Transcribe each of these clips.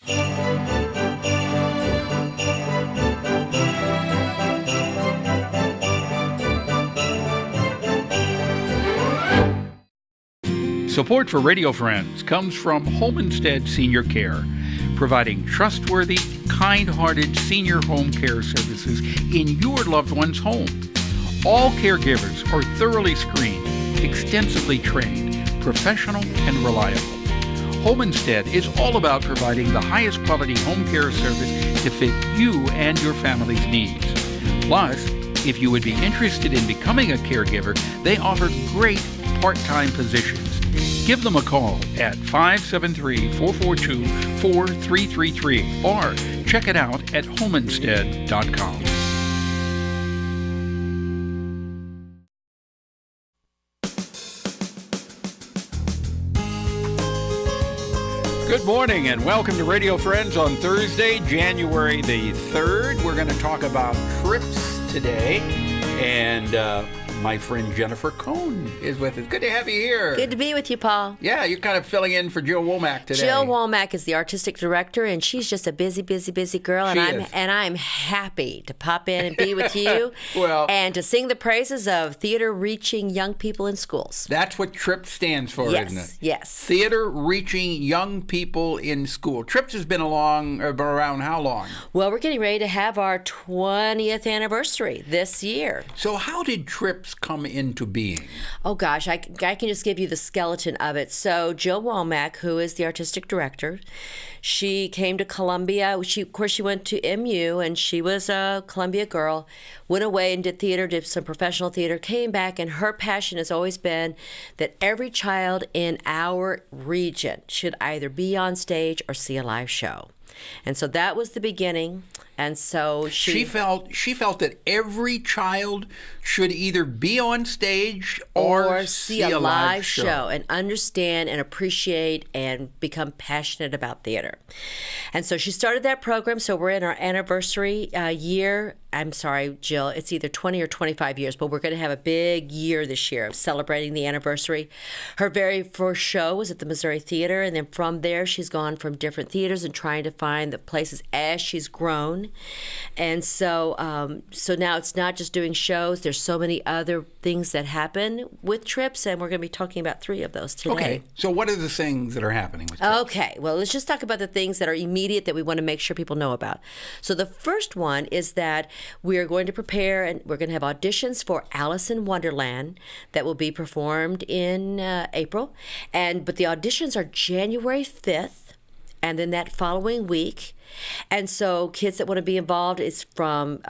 Support for Radio Friends comes from Home Instead Senior Care, providing trustworthy, kind-hearted senior home care services in your loved one's home. All caregivers are thoroughly screened, extensively trained, professional, and reliable. Home Instead is all about providing the highest quality home care service to fit you and your family's needs. Plus, if you would be interested in becoming a caregiver, they offer great part-time positions. Give them a call at 573-442-4333 or check it out at homeinstead.com. Good morning and welcome to Radio Friends on Thursday, January the 3rd. We're going to talk about TRYPS today, and my friend Jennifer Cohn is with us. Good to have you here. Good to be with you, Paul. Yeah, you're kind of filling in for Jill Womack today. Jill Womack is the artistic director, and she's just a busy girl. And I'm happy to pop in and be with you and to sing the praises of theater reaching young people in schools. That's what TRYPS stands for, isn't it? Yes. Theater reaching young people in school. TRYPS has been around how long? Well, we're getting ready to have our 20th anniversary this year. So how did TRYPS come into being? Oh gosh, I can just give you the skeleton of it. So Jill Womack, who is the artistic director, she came to Columbia. She went to MU, and she was a Columbia girl, went away and did theater, did some professional theater, came back, and her passion has always been that every child in our region should either be on stage or see a live show. And so that was the beginning. And so she felt that every child should either be on stage or see a live show and understand and appreciate and become passionate about theater. And so she started that program. So we're in our anniversary year. I'm sorry, Jill, it's either 20 or 25 years, but we're going to have a big year this year of celebrating the anniversary. Her very first show was at the Missouri Theater, and then from there she's gone from different theaters and trying to find the places as she's grown. And so now it's not just doing shows. There's so many other things that happen with TRYPS, and we're going to be talking about 3 of those today. Okay, so what are the things that are happening with TRYPS? Okay, well, let's just talk about the things that are immediate that we want to make sure people know about. So the first one is that we are going to prepare, and we're going to have auditions for Alice in Wonderland that will be performed in April. But the auditions are January 5th, and then that following week. And so kids that want to be involved is from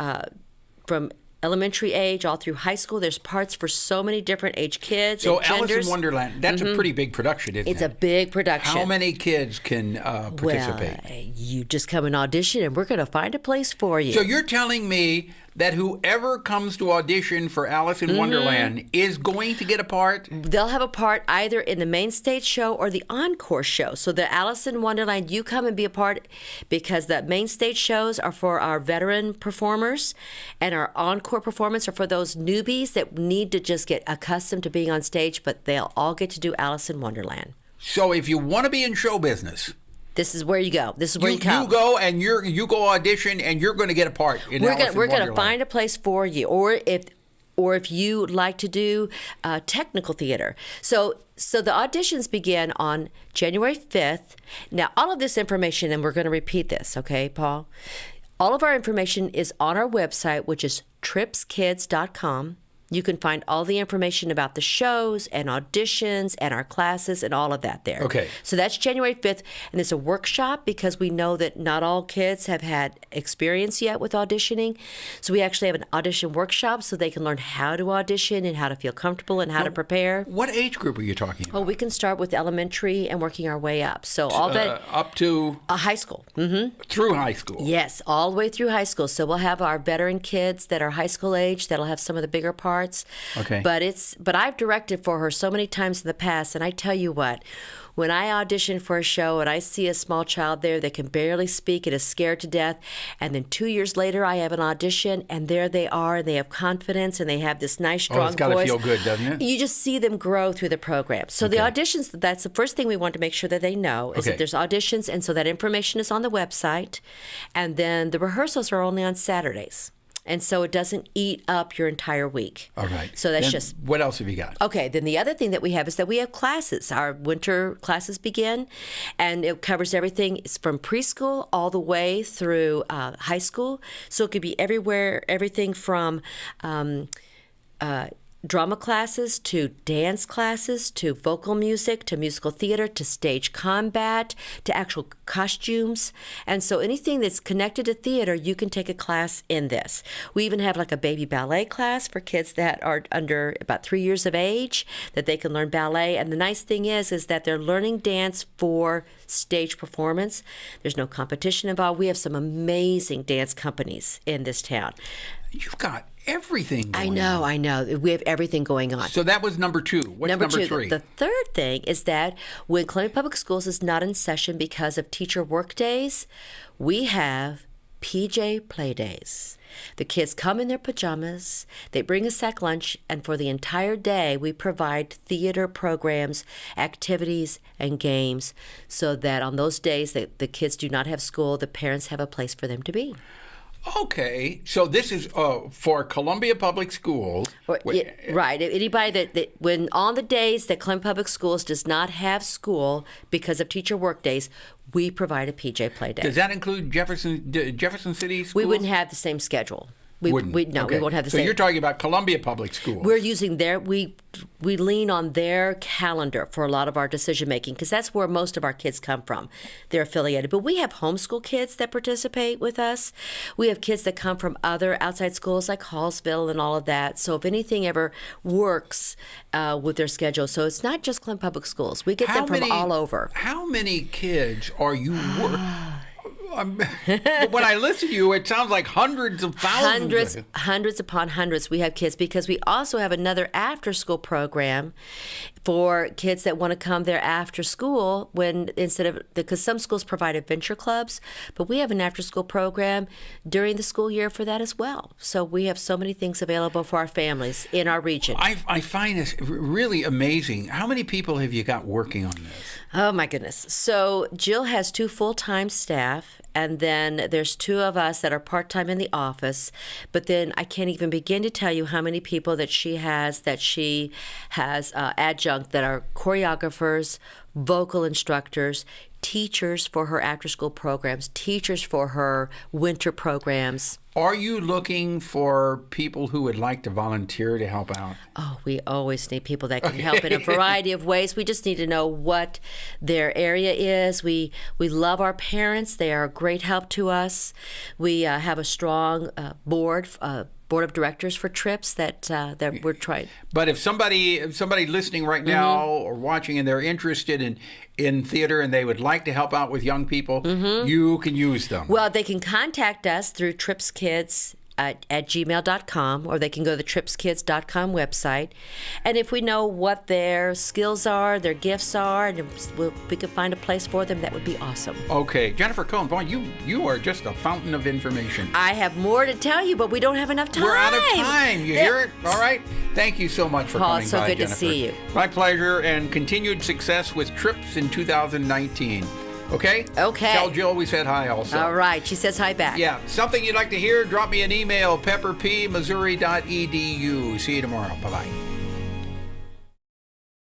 elementary age all through high school. There's parts for so many different age kids and genders. Alice in Wonderland, that's a pretty big production, isn't it? It's a big production. How many kids can participate? Well, you just come and audition, and we're going to find a place for you. So you're telling me that whoever comes to audition for Alice in Wonderland is going to get a part? They'll have a part either in the main stage show or the encore show. So the Alice in Wonderland, you come and be a part, because the main stage shows are for our veteran performers, and our encore performance are for those newbies that need to just get accustomed to being on stage, but they'll all get to do Alice in Wonderland. So if you want to be in show business, this is where you go. This is where you come. You go and you go audition, and you're going to get a part in Alice in Wonderland. We're going to find a place for you, or if you like to do technical theater. So the auditions begin on January 5th. Now, all of this information, and we're going to repeat this, okay, Paul? All of our information is on our website, which is TRYPSkids.com. You can find all the information about the shows and auditions and our classes and all of that there. Okay. So that's January 5th, and it's a workshop because we know that not all kids have had experience yet with auditioning. So we actually have an audition workshop so they can learn how to audition and how to feel comfortable and how to prepare. What age group are you talking about? Oh, we can start with elementary and working our way up. So all that up to high school. Through high school. Yes, all the way through high school. So we'll have our veteran kids that are high school age that'll have some of the bigger parts. parts. Okay. But I've directed for her so many times in the past, and I tell you what, when I audition for a show and I see a small child there that can barely speak and is scared to death, and then 2 years later I have an audition and there they are, and they have confidence and they have this nice strong it's got to voice. feel good, doesn't it? You just see them grow through the program. So the auditions, that's the first thing we want to make sure that they know is that there's auditions, and so that information is on the website, and then the rehearsals are only on Saturdays. And so it doesn't eat up your entire week. All right. So that's then just... What else have you got? Okay, then the other thing that we have is that we have classes. Our winter classes begin, and it covers everything. It's from preschool all the way through high school. So it could be everywhere, everything from drama classes to dance classes to vocal music to musical theater to stage combat to actual costumes. And so anything that's connected to theater, you can take a class in this. We even have like a baby ballet class for kids that are under about 3 years of age, that they can learn ballet. And the nice thing is that they're learning dance for stage performance. There's no competition involved. We have some amazing dance companies in this town. You've got everything going on. I know. We have everything going on. So that was number 2. What's number 3? The third thing is that when Columbia Public Schools is not in session because of teacher work days, we have PJ Play Days. The kids come in their pajamas, they bring a sack lunch, and for the entire day we provide theater programs, activities, and games so that on those days that the kids do not have school, the parents have a place for them to be. Okay, so this is for Columbia Public Schools. Right. Anybody that when on the days that Columbia Public Schools does not have school because of teacher work days, we provide a PJ Play Day. Does that include Jefferson City schools? We wouldn't have the same schedule. We won't have the same. So you're talking about Columbia Public Schools. We're using we lean on their calendar for a lot of our decision making because that's where most of our kids come from. They're affiliated. But we have homeschool kids that participate with us. We have kids that come from other outside schools like Hallsville and all of that. So if anything ever works with their schedule. So it's not just Columbia Public Schools. We get them from all over. How many kids are you when I listen to you, it sounds like hundreds of thousands. Hundreds upon hundreds. We have kids because we also have another after-school program for kids that want to come there after school because some schools provide adventure clubs, but we have an after-school program during the school year for that as well. So we have so many things available for our families in our region. I find this really amazing. How many people have you got working on this? Oh, my goodness. So Jill has 2 full-time staff, and then there's 2 of us that are part-time in the office. But then I can't even begin to tell you how many people that she has adjunct that are choreographers, vocal instructors, teachers for her after-school programs, teachers for her winter programs. Are you looking for people who would like to volunteer to help out? Oh, we always need people that can help in a variety of ways. We just need to know what their area is. We love our parents. They are a great help to us. We have a strong board of directors for TRYPS that we're trying. But if somebody listening right now or watching and they're interested in theater and they would like to help out with young people, you can use them. Well, they can contact us through TRYPSkids at gmail.com, or they can go to the TRYPSkids.com website. And if we know what their skills are, their gifts are, and we can find a place for them, that would be awesome. Okay. Jennifer Cohn, boy, you are just a fountain of information. I have more to tell you, but we don't have enough time. We're out of time. You hear it? All right. Thank you so much for coming by, Paul, it's so good Jennifer. to see you. My pleasure, and continued success with TRYPS in 2019. Okay? Okay. Tell Jill we said hi also. All right. She says hi back. Yeah. Something you'd like to hear, drop me an email, pepperpmissouri.edu. See you tomorrow. Bye-bye.